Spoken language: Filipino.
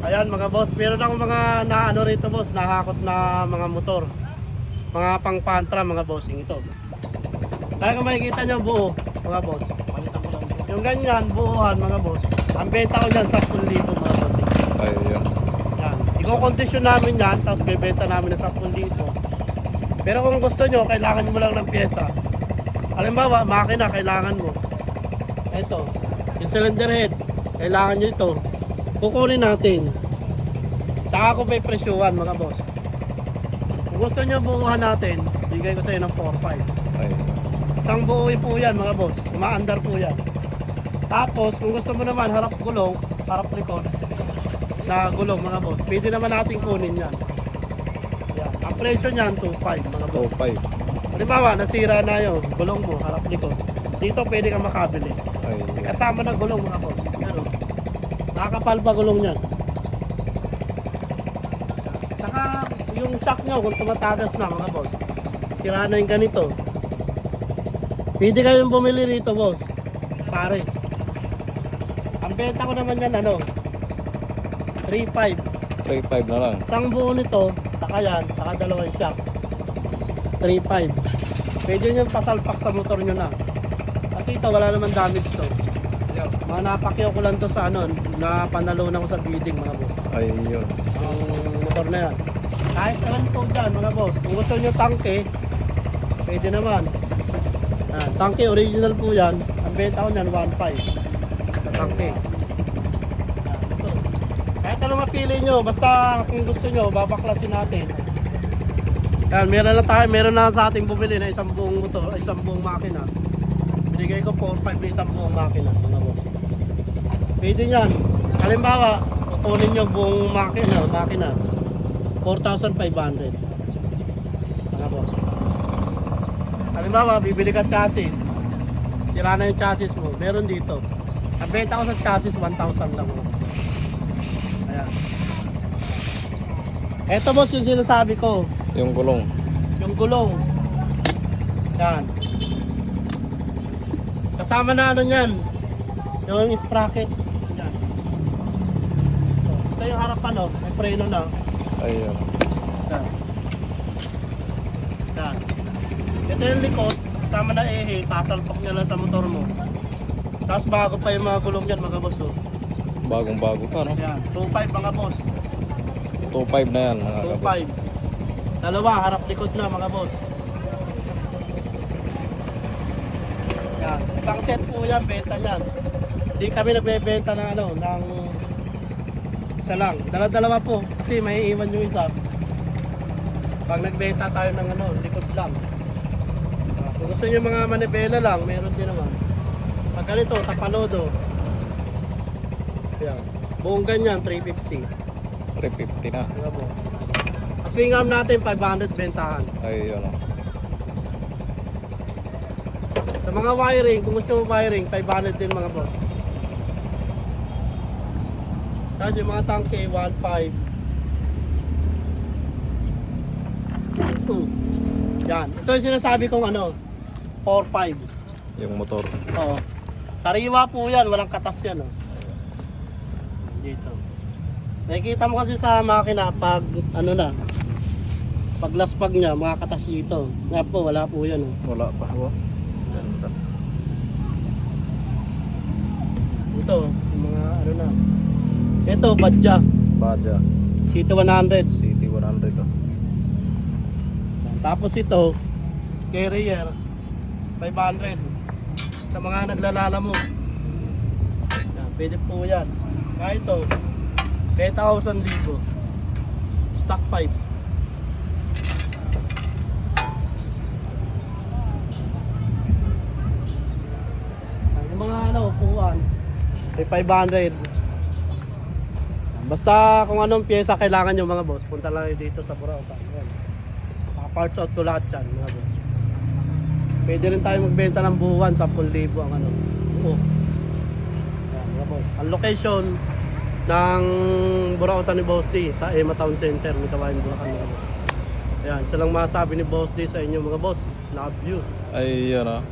Ayan mga boss, meron akong mga naano rito boss, nahakot na mga motor. Mga pang pantra mga bossing ito. Kaya kung makikita nyo buo mga boss. Yung ganyan, buuhan mga boss. Ang benta ko dyan, 10,000 mga bossing. Ayun. Yan. Iko-condition namin yan, tapos bebenta namin ng 10,000. Pero kung gusto nyo, kailangan mo lang ng pyesa. Halimbawa, makina, kailangan mo. Ito, yung cylinder head, kailangan nyo ito. Kukunin natin. Saka ko may presyuhan mga boss. Kung gusto nyo buuhan natin, bigay ko sa inyo ng 4-5. Ayun. Isang buuin po yan mga boss. Umaandar po yan. Tapos kung gusto mo naman harap gulong, harap likod na gulong mga boss, pwede naman natin kunin yan. Yan. Ang presyo niyan 2.5 mga boss. 2.5. Halimbawa nasira na yun, gulong mo, harap likod. Dito pwede kang makabili. Ayun. May kasama na gulong mga boss. Yan o. Nakakapal pa gulong niyan. Saka yung shock nyo kung tumatagas na mga boss, sira na yung ganito. Pwede kayong bumili rito boss. Pares. Ang benta ko naman yan ano, 3.5. 3.5 na lang. Isang buo nito, saka yan, saka dalawang shock. 3.5. Pwede nyo pasalpak sa motor nyo na. Kasi ito wala naman damage to. Mga napakyaw ko lang to sa ano, napanalunan ko sa bidding mga boss. Ayun. Ang motor na yan. Kahit naman po dyan mga boss, kung gusto nyo tangke, pwede naman. Tangke original po yan. Ang benta ko nyan 1.5 sa tangke. Ito. Kahit ano mapili nyo, basta kung gusto nyo, babaklasin natin. Yan, meron na sa ating bumili na isang buong motor, isang buong makina. Binigay ko 4.5 na isang buong makina mga boss. Pwede yan. Halimbawa, kukunin nyo buong makina 4,500 mga boss. Halimbawa, bibili ka chassis, sira na yung chassis mo, meron dito. Ang benta ko sa chassis 1,000 lang. Ayan. Eto boss yung sinasabi ko, Yung gulong. yung gulong. Yan. Kasama na ano nyan, yung sprocket. Yan. Ito yung harapan oh, may preno na. Ayun. Yan. Yan. Ito yung likod, kasama na ehe, sasalpak nyo lang sa motor mo. Tapos bago pa yung mga gulong dyan mga boss oh. Bagong bago pa, no? Yan, 2.5 mga boss. 2.5 na yan, mga kabos. 2.5. Dalawa, harap likod na mga boss. Yan, isang set po yan, benta niyan. Hindi kami nagbebenta ng ano, ng isa lang. Dala-dalawa po, kasi may iwan yung isa. Pag nagbenta tayo ng ano, likod lang. Kung gusto nyo mga manibela lang, meron din naman. Pag ganito, tapalodo. Yan. Buong ganyan, 350. 350 na. Diba po? Swing arm natin, 500 bentahan. Ayun, no? Sa mga wiring, kung gusto mo wiring, 500 din mga boss. Tapos yung mga tangke, 1.5. Yan. Ito yung sinasabi kong ano, 4.5. Yung motor. Oo. Sariwa po yan, walang katas yan. Oh. Dito. Nakikita mo kasi sa makina pag ano na, pag laspag niya, mga katas dito. Nga po, wala po yan. Oh. Wala pa. Ganda. Ito, yung mga ano na. Ito, badya. Baja. City 100. City 100, oh. Tapos ito, carrier, 500. Sa mga naglalala mo. Yan, pwede po yan. Kaya ito, 10,000 libo. Stock 5. Yung mga ano, upuan, may 500. Basta kung anong pyesa kailangan nyo mga boss, punta lang kayo dito sa Burautan. Parts out ko lahat yan mga boss. Pwede rin tayo magbenta ng buwan, 10,000 ang ano. Oo. Yan mga boss. Ang location ng Burautan ni Boss D sa Ema Town Center, may Kawayan Bulacan mga boss. Ayan, silang masabi ni Boss D sa inyo mga boss. Love you. Ayun, oh.